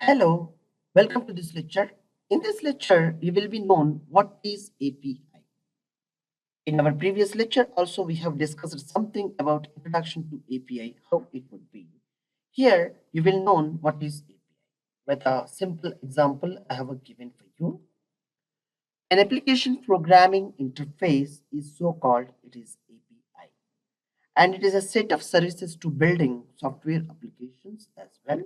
Hello, welcome to this lecture. In this lecture, you will be known what is API. In our previous lecture, also we have discussed something about introduction to API, how it would be. Here, you will know what is API. With a simple example I have given for you. An application programming interface is so called, it is API. And it is a set of services to building software applications as well.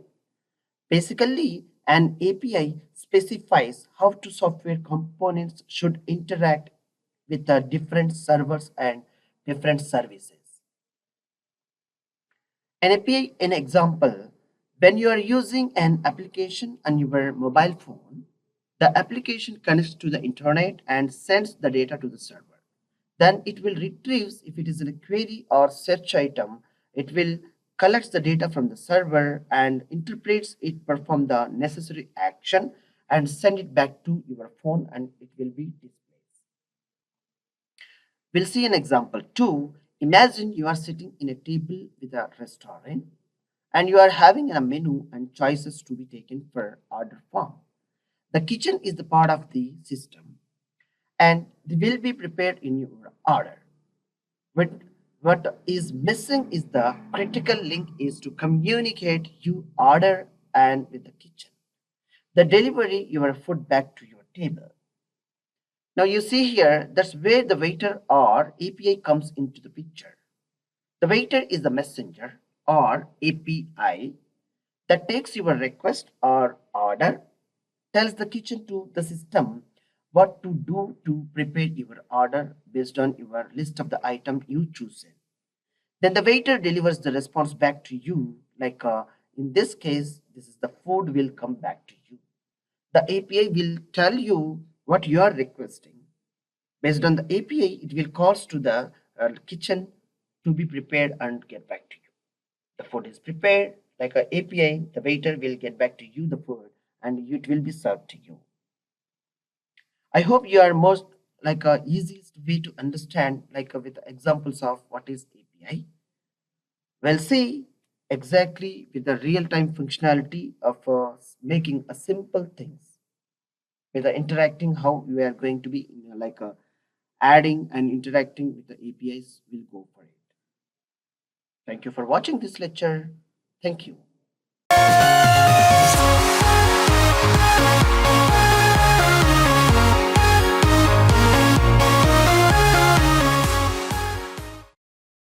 Basically, an API specifies how two software components should interact with the different servers and different services. An API, an example, when you are using an application on your mobile phone, the application connects to the internet and sends the data to the server. Then it will retrieve, if it is a query or search item, it will collects the data from the server and interprets it, perform the necessary action and send it back to your phone and it will be displayed. We'll see an example too. Imagine you are sitting in a table with a restaurant and you are having a menu and choices to be taken for order form. The kitchen is the part of the system and they will be prepared in your order. But what is missing is the critical link is to communicate you order and with the kitchen. The delivery your food back to your table. Now you see here, that's where the waiter or API comes into the picture. The waiter is the messenger or API that takes your request or order, tells the kitchen to the system what to do to prepare your order based on your list of the item you chosen. Then the waiter delivers the response back to you, like in this case, this is the food will come back to you. The API will tell you what you are requesting. Based on the API, it will calls to the kitchen to be prepared and get back to you. The food is prepared, like a API, the waiter will get back to you the food and it will be served to you. I hope you are most like a easiest way to understand with examples of what is API. We'll see exactly with the real-time functionality of making a simple things with the interacting how we are going to be adding and interacting with the APIs. We'll go for it. Thank you for watching this lecture. Thank you.